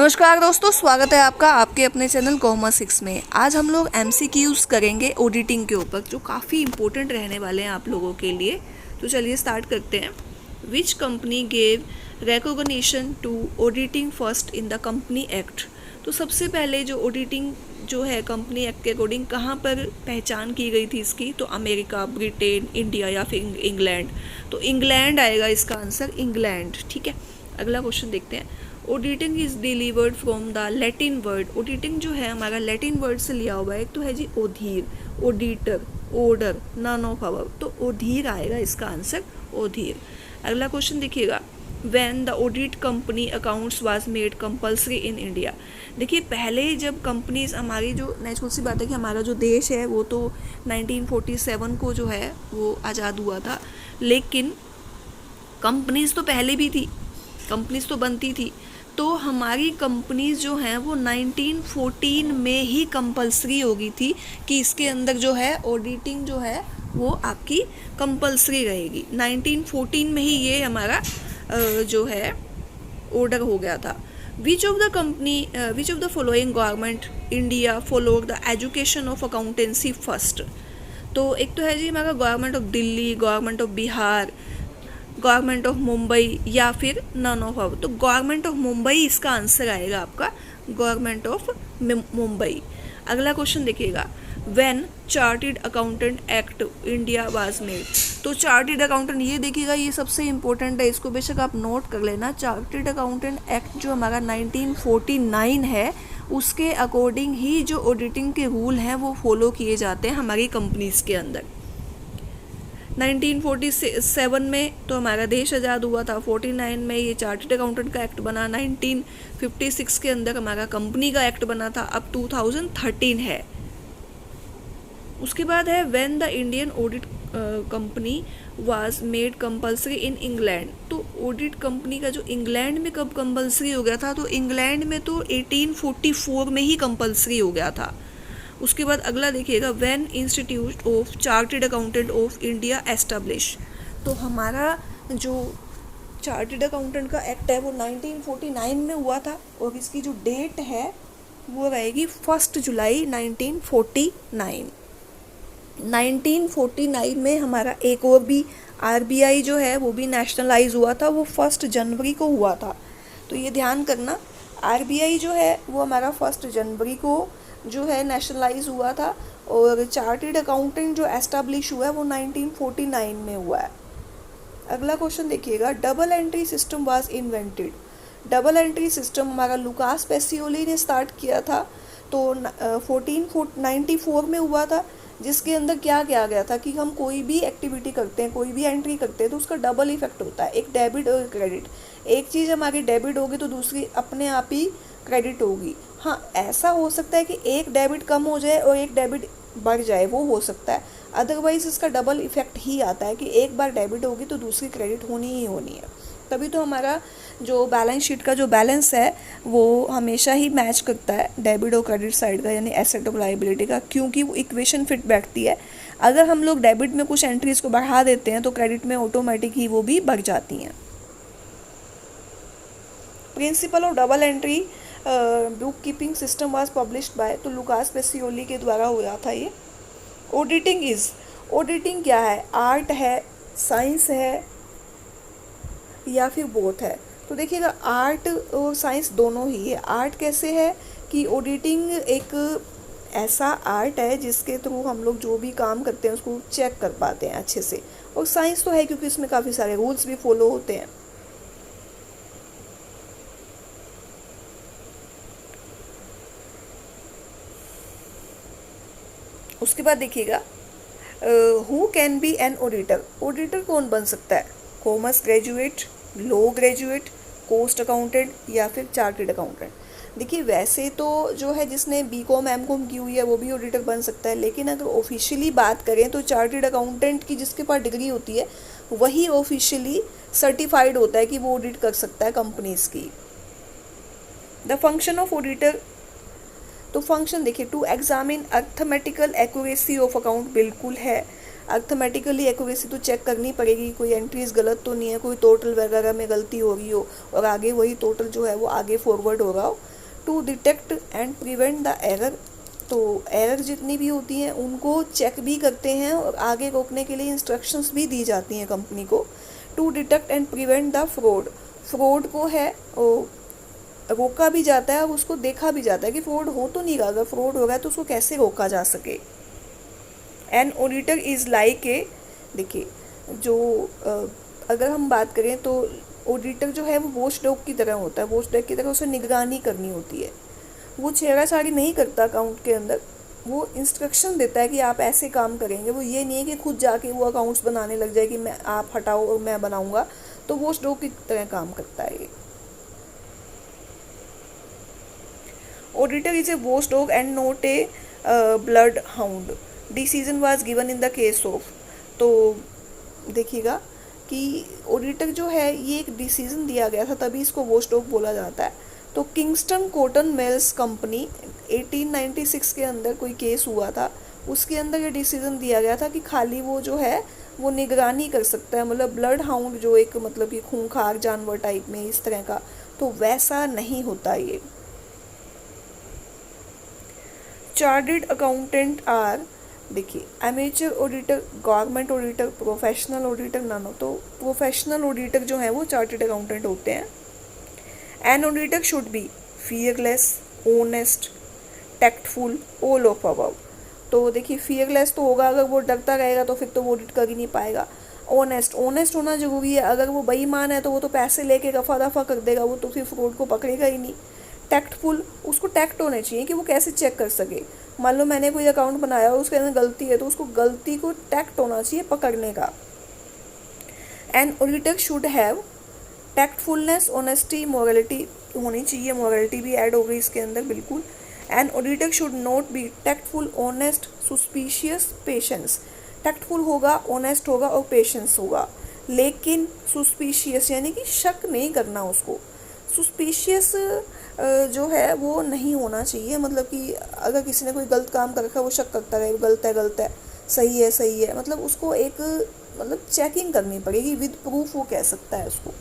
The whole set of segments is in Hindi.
नमस्कार दोस्तों, स्वागत है आपका आपके अपने चैनल कॉमर्स 6 में। आज हम लोग MCQs करेंगे ऑडिटिंग के ऊपर, जो काफ़ी इंपॉर्टेंट रहने वाले हैं आप लोगों के लिए। तो चलिए स्टार्ट करते हैं। Which company gave recognition to auditing first in the company act. तो सबसे पहले जो ऑडिटिंग जो है कंपनी एक्ट के अकॉर्डिंग कहाँ पर पहचान की गई थी इसकी, तो अमेरिका, ब्रिटेन, इंडिया या फिर इंग्लैंड। तो इंग्लैंड आएगा इसका आंसर, इंग्लैंड। ठीक है, अगला क्वेश्चन देखते हैं। Auditing is delivered from the Latin word. Auditing जो है हमारा लैटिन वर्ड से लिया हुआ है। एक तो है जी ओधीर, auditor, order, none of our. तो ओधीर आएगा इसका आंसर, ओधीर। अगला क्वेश्चन देखिएगा। When the audit company accounts was made compulsory in India. देखिए पहले जब कंपनीज, हमारी जो नेचुरल सी बात है कि हमारा जो देश है वो तो 1947 को जो है वो आज़ाद हुआ था, लेकिन कंपनीज तो पहले भी थी, कंपनीज तो बनती थी। तो हमारी कंपनीज जो हैं वो 1914 में ही कंपलसरी हो गई थी कि इसके अंदर जो है ऑडिटिंग जो है वो आपकी कंपलसरी रहेगी। 1914 में ही ये हमारा जो है ऑर्डर हो गया था। विच of the following government India followed the education of accountancy first. तो एक तो है जी हमारा government of Delhi, government of Bihar, government of Mumbai या फिर नन ऑफ अवर। तो गवर्नमेंट ऑफ मुंबई इसका आंसर आएगा आपका, गवर्नमेंट ऑफ मुंबई। अगला क्वेश्चन देखिएगा। When chartered accountant act India was made. तो चार्टर्ड अकाउंटेंट, ये देखिएगा ये सबसे इंपॉर्टेंट है, इसको बेशक आप नोट कर लेना। चार्टर्ड अकाउंटेंट एक्ट जो हमारा 1949 है, उसके अकॉर्डिंग ही जो ऑडिटिंग के रूल हैं वो फॉलो किए जाते हैं हमारी कंपनीज के अंदर। 1947 में तो हमारा देश आज़ाद हुआ था, 49 में ये चार्टर्ड अकाउंटेंट का एक्ट बना, 1956 के अंदर हमारा कंपनी का एक्ट बना था, अब 2013 है। उसके बाद है when the Indian audit company was made compulsory in England. तो ऑडिट कंपनी का जो इंग्लैंड में कब कंपल्सरी हो गया था, तो इंग्लैंड में तो 1844 में ही कंपल्सरी हो गया था। उसके बाद अगला देखिएगा। When institute of chartered accountant of India establish. तो हमारा जो चार्टर्ड अकाउंटेंट का एक्ट है वो 1949 में हुआ था, और इसकी जो डेट है वो रहेगी 1 जुलाई 1949। 1949 में हमारा एक और भी RBI जो है वो भी नेशनलाइज हुआ था, वो 1 जनवरी को हुआ था। तो ये ध्यान करना, RBI जो है वो हमारा 1 जनवरी को जो है नेशनलाइज हुआ था, और चार्टर्ड अकाउंटेंट जो एस्टैब्लिश हुआ है वो 1949 में हुआ है। अगला क्वेश्चन देखिएगा। Double entry system was invented. Double entry system हमारा लुकास पेसियोली ने स्टार्ट किया था, तो 1494 में हुआ था, जिसके अंदर क्या किया गया था कि हम कोई भी एक्टिविटी करते हैं, कोई भी एंट्री करते हैं, तो उसका डबल इफेक्ट होता है, एक डेबिट और क्रेडिट। एक चीज़ हमारी डेबिट होगी तो दूसरी अपने आप ही क्रेडिट होगी। हाँ, ऐसा हो सकता है कि एक डेबिट कम हो जाए और एक डेबिट बढ़ जाए, वो हो सकता है। अदरवाइज इसका डबल इफेक्ट ही आता है कि एक बार डेबिट होगी तो दूसरी क्रेडिट होनी ही होनी है। तभी तो हमारा जो बैलेंस शीट का जो बैलेंस है वो हमेशा ही मैच करता है डेबिट और क्रेडिट साइड का, यानी एसेट और लायबिलिटी का, क्योंकि वो इक्वेशन फिट बैठती है। अगर हम लोग डेबिट में कुछ एंट्रीज को बढ़ा देते हैं तो क्रेडिट में ऑटोमेटिक ही वो भी बढ़ जाती हैं। Principle of double entry book keeping system was published by, तो लुकास पेसियोली के द्वारा हुआ था ये। ऑडिटिंग क्या है? आर्ट है, साइंस है या फिर बोथ है? तो देखिएगा आर्ट और साइंस दोनों ही है। आर्ट कैसे है कि ऑडिटिंग एक ऐसा आर्ट है जिसके थ्रू हम लोग जो भी काम करते हैं उसको चेक कर पाते हैं अच्छे से, और साइंस तो है क्योंकि इसमें काफ़ी सारे रूल्स भी फॉलो होते हैं। उसके बाद देखिएगा who can be an auditor. Auditor कौन बन सकता है? Commerce graduate, law graduate, cost accountant या फिर चार्टर्ड अकाउंटेंट। देखिए वैसे तो जो है जिसने BCom M.Com की हुई है वो भी ऑडिटर बन सकता है, लेकिन अगर ऑफिशियली बात करें तो चार्टर्ड अकाउंटेंट की जिसके पास डिग्री होती है वही ऑफिशियली सर्टिफाइड होता है कि वो ऑडिट कर सकता है कंपनीज की। द फंक्शन ऑफ ऑडिटर, तो फंक्शन देखिए, to examine arithmetical accuracy of account. बिल्कुल है, अर्थमेटिकली एक्यूरेसी तो चेक करनी पड़ेगी, कोई एंट्रीज गलत तो नहीं है, कोई टोटल वगैरह में गलती हो रही हो और आगे वही टोटल जो है वो आगे फॉरवर्ड हो रहा हो। To detect and prevent the error, तो एरर जितनी भी होती हैं उनको चेक भी करते हैं और आगे रोकने के लिए इंस्ट्रक्शंस भी दी जाती हैं कंपनी को। To detect and prevent the fraud, fraud को है रोका भी जाता है और उसको देखा भी जाता है कि फ्रॉड हो तो नहीं रहा, अगर फ्रॉड हो रहा है तो उसको कैसे रोका जा सके। An auditor is like a, देखिए जो अगर हम बात करें तो ऑडिटर जो है वो वॉच डॉग की तरह होता है, वॉच डॉग की तरह उसे निगरानी करनी होती है। वो छेड़ाछाड़ी नहीं करता अकाउंट के अंदर, वो इंस्ट्रक्शन देता है कि आप ऐसे काम करेंगे। वो ये नहीं है कि खुद जाके वो अकाउंट्स बनाने लग जाए कि मैं आप हटाओ और मैं बनाऊंगा, तो वॉच डॉग की तरह काम करता है ये। Auditor is a watch dog and not a blood hound, decision was given in the case of, तो देखिएगा कि ऑडिटर जो है ये एक डिसीजन दिया गया था तभी इसको वॉच डॉग बोला जाता है। तो किंगस्टन कॉटन मिल्स कंपनी 1896 के अंदर कोई केस हुआ था, उसके अंदर ये डिसीजन दिया गया था कि खाली वो जो है वो निगरानी कर सकता है, मतलब ब्लड हाउंड जो एक मतलब कि खूंखार जानवर टाइप में इस तरह का, तो वैसा नहीं होता ये। चार्टर्ड अकाउंटेंट आर, देखिए amateur auditor, government auditor, professional auditor, नानो, तो प्रोफेशनल ऑडिटर जो है वो चार्टर्ड अकाउंटेंट होते हैं। N auditor should be fearless, honest, tactful, all of above, तो देखिए फियरलेस तो होगा, अगर वो डरता रहेगा तो फिर तो वो ऑडिट कर ही नहीं पाएगा। ऑनेस्ट, ऑनेस्ट होना जरूरी है, अगर वो बेईमान है तो वो तो पैसे लेके रफा दफा कर देगा, वो तो फिर फ्रॉड को पकड़ेगा ही नहीं। टैक्टफुल, उसको टैक्ट होने चाहिए कि वो कैसे चेक कर सके, मान लो मैंने कोई अकाउंट बनाया और उसके अंदर गलती है तो उसको गलती को टैक्ट होना चाहिए पकड़ने का। An auditor should have tactfulness, honesty, morality होनी चाहिए, मोरलिटी भी ऐड हो गई इसके अंदर बिल्कुल। An auditor should not be tactful, honest, suspicious, patience, tactful होगा, ऑनेस्ट होगा और पेशेंस होगा, लेकिन सुस्पिशियस यानी कि शक नहीं करना उसको। सुस्पिशियस जो है वो नहीं होना चाहिए, मतलब कि अगर किसी ने कोई गलत काम कर रखा है वो शक करता रहे, गलत है गलत है, सही है सही है, मतलब उसको एक मतलब चेकिंग करनी पड़ेगी, विद प्रूफ वो कह सकता है उसको।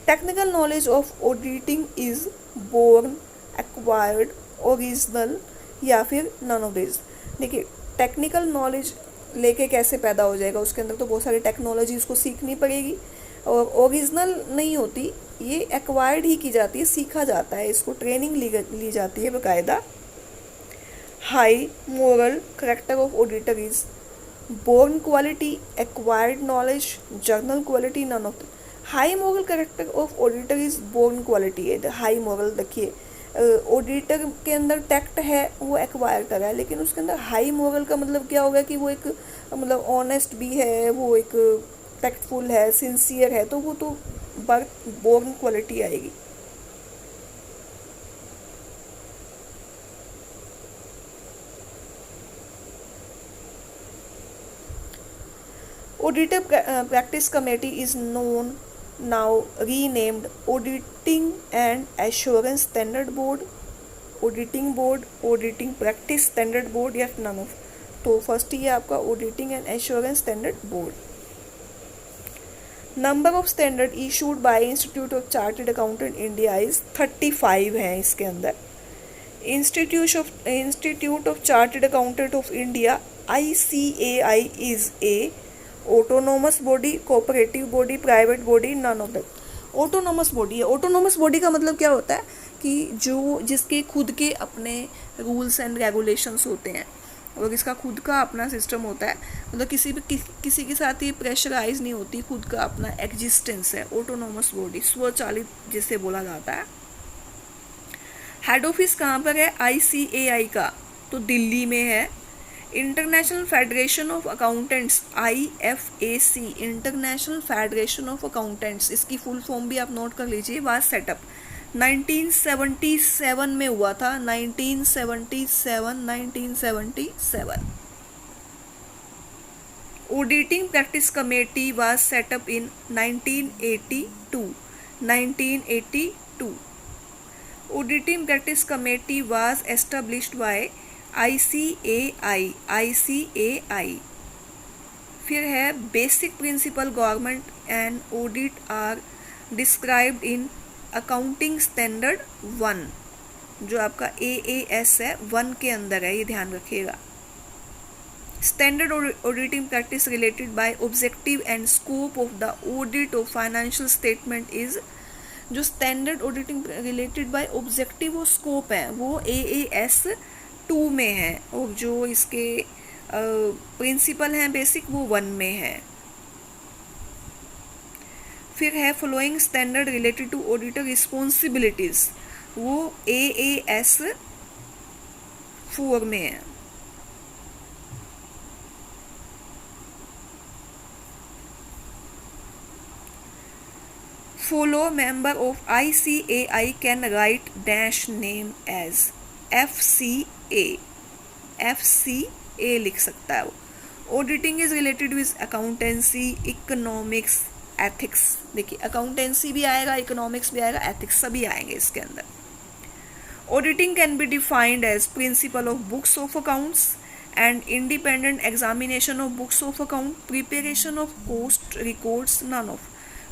Technical knowledge of auditing is born, acquired, original या फिर नन ऑफ दिस। देखिए टेक्निकल नॉलेज लेके कैसे पैदा हो जाएगा, उसके अंदर तो बहुत सारी टेक्नोलॉजी उसको सीखनी पड़ेगी, और ओरिजिनल नहीं होती, ये एक्वायर्ड ही की जाती है, सीखा जाता है, इसको ट्रेनिंग ली जाती है बाकायदा। High moral character of auditor is born quality, acquired knowledge, general quality, none of. High moral character of auditor is born quality है। हाई मोरल, देखिए ऑडिटर के अंदर टैक्ट है वो एक्वायर करा है, लेकिन उसके अंदर हाई मोरल का मतलब क्या होगा कि वो एक मतलब ऑनेस्ट भी है, वो एक टैक्टफुल है, सिंसियर है, तो वो तो बोर्न क्वालिटी आएगी। Auditor practice committee is known now renamed auditing and assurance standard board, auditing board, auditing practice standard board या नन ऑफ। तो फर्स्ट ही है आपका auditing and assurance standard board. Number of standard issued by institute of chartered accountant India is 35 हैं इसके अंदर। Institute of chartered accountant of India ICAI is a autonomous body, cooperative body, private body, none of that. Autonomous body है, ऑटोनोमस बॉडी का मतलब क्या होता है कि जो जिसके खुद के अपने रूल्स एंड रेगुलेशंस होते हैं और इसका खुद का अपना सिस्टम होता है, मतलब किसी के साथ ये प्रेशराइज नहीं होती, खुद का अपना एग्जिस्टेंस है। ऑटोनोमस बॉडी स्वचालित जिसे बोला जाता है। हेड ऑफिस कहाँ पर है ICAI का, तो दिल्ली में है। International federation of accountants IFAC, international federation of accountants, इसकी फुल फॉर्म भी आप नोट कर लीजिए, वाज सेटअप 1977 में हुआ था, 1977। Auditing practice committee was set up in 1982। Auditing practice committee was established by ICAI। फिर है basic principle government and audit are described in accounting standard 1, जो आपका AAS है 1 के अंदर है, ये ध्यान रखिएगा। Standard auditing practice related by objective and scope of the audit of financial statement is, जो standard auditing related by objective और स्कोप है वो AAS 2 में है, और जो इसके प्रिंसिपल हैं बेसिक वो 1 में है। फिर है following standard related to auditor responsibilities, वो AAS 4 में है। Follow member of ICAI can write dash name as FCA, FCA लिख सकता है वो। Auditing is related with accountancy, economics, ethics. देखिए अकाउंटेंसी भी आएगा, इकोनॉमिक्स भी आएगा, एथिक्स सभी आएंगे इसके अंदर। Auditing can be defined as principle of books of accounts and independent examination of books of account, preparation of cost records, none of,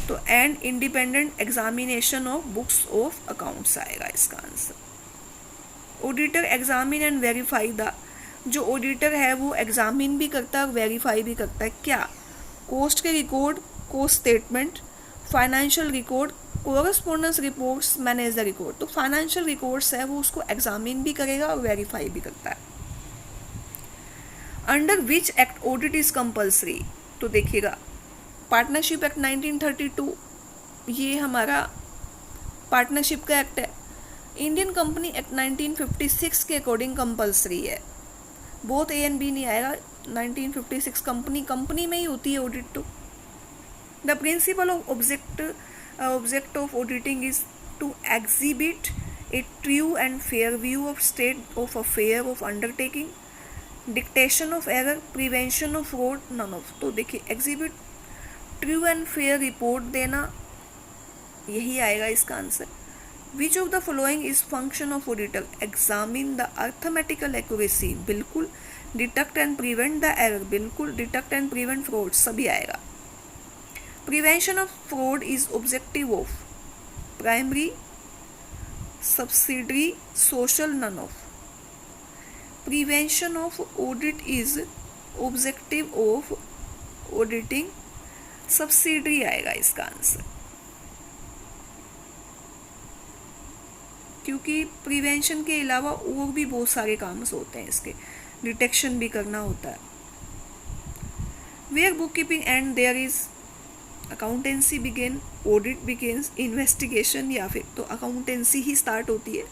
तो and independent examination of books of accounts आएगा इसका answer. Auditor examine and verify the, जो ऑडिटर है वो एग्जामिन भी करता है और वेरीफाई भी करता है क्या, कॉस्ट के record, cost statement, financial record, correspondence reports, manage the record. तो फाइनेंशियल रिकॉर्ड्स है वो उसको एग्जामिन भी करेगा और वेरीफाई भी करता है। Under which act audit is compulsory, तो देखिएगा पार्टनरशिप एक्ट 1932, ये हमारा पार्टनरशिप का एक्ट है। इंडियन कंपनी एक्ट 1956 के अकॉर्डिंग कंपल्सरी है, बोथ A एंड B नहीं आएगा। 1956 कंपनी में ही होती है ऑडिट। तो the principle of object of auditing is to exhibit a true and fair view of state of affair of undertaking, dictation of error, prevention of fraud, none of. तो देखिए exhibit true and fair report देना, यही आएगा इसका answer. Which of the following is function of auditor, examine the arithmetical accuracy, बिल्कुल। Detect and prevent the error, बिल्कुल। डिटेक्ट एंड प्रिवेंट फ्रॉड, सभी आएगा। Prevention of fraud is objective of primary, subsidiary, social, none of. Prevention of audit is objective of auditing, subsidiary आएगा इसका आंसर, क्योंकि प्रिवेंशन के अलावा और भी बहुत सारे काम होते हैं इसके, डिटेक्शन भी करना होता है। Where book keeping and there is accountancy begin, audit begins, investigation, या फिर तो अकाउंटेंसी ही स्टार्ट होती है।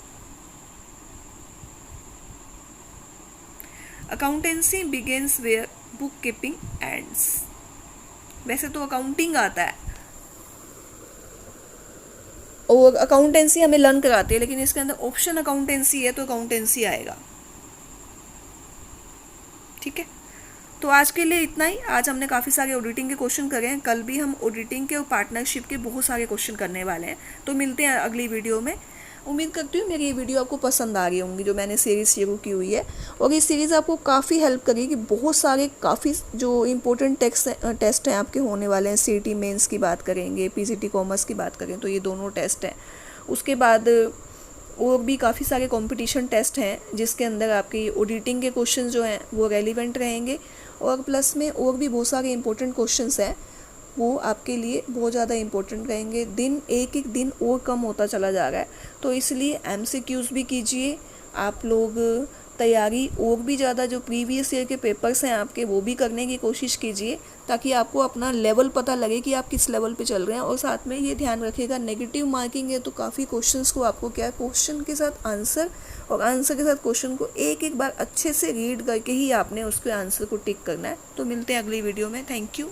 Accountancy begins where book keeping ends. वैसे तो अकाउंटिंग आता है और अकाउंटेंसी हमें लर्न कराती है, लेकिन इसके अंदर ऑप्शन अकाउंटेंसी है तो अकाउंटेंसी आएगा। ठीक है, तो आज के लिए इतना ही। आज हमने काफ़ी सारे ऑडिटिंग के क्वेश्चन करे हैं, कल भी हम ऑडिटिंग के और पार्टनरशिप के बहुत सारे क्वेश्चन करने वाले हैं। तो मिलते हैं अगली वीडियो में। उम्मीद करती हूँ मेरी ये वीडियो आपको पसंद आ रही होंगी, जो मैंने सीरीज़ शुरू की हुई है, और ये सीरीज़ आपको काफ़ी हेल्प करेगी। बहुत सारे काफ़ी जो इम्पोर्टेंट टेस्ट हैं आपके होने वाले हैं। CET मेंस की बात करेंगे, PCT कॉमर्स की बात करें तो ये दोनों टेस्ट हैं। उसके बाद और भी काफ़ी सारे कंपटीशन टेस्ट हैं जिसके अंदर आपके ऑडिटिंग के क्वेश्चन जो हैं वो रेलिवेंट रहेंगे, और प्लस में और भी बहुत सारे इंपॉर्टेंट क्वेश्चंस हैं वो आपके लिए बहुत ज़्यादा इंपॉर्टेंट रहेंगे। दिन एक एक दिन और कम होता चला जा रहा है, तो इसलिए MCQs भी कीजिए आप लोग। तैयारी और भी ज़्यादा जो प्रीवियस ईयर के पेपर्स हैं आपके वो भी करने की कोशिश कीजिए, ताकि आपको अपना लेवल पता लगे कि आप किस लेवल पे चल रहे हैं। और साथ में ये ध्यान रखिएगा नेगेटिव मार्किंग है तो काफ़ी क्वेश्चंस को आपको क्या, क्वेश्चन के साथ आंसर और आंसर के साथ क्वेश्चन को एक एक बार अच्छे से रीड करके ही आपने उसके आंसर को टिक करना है। तो मिलते हैं अगली वीडियो में। Thank you.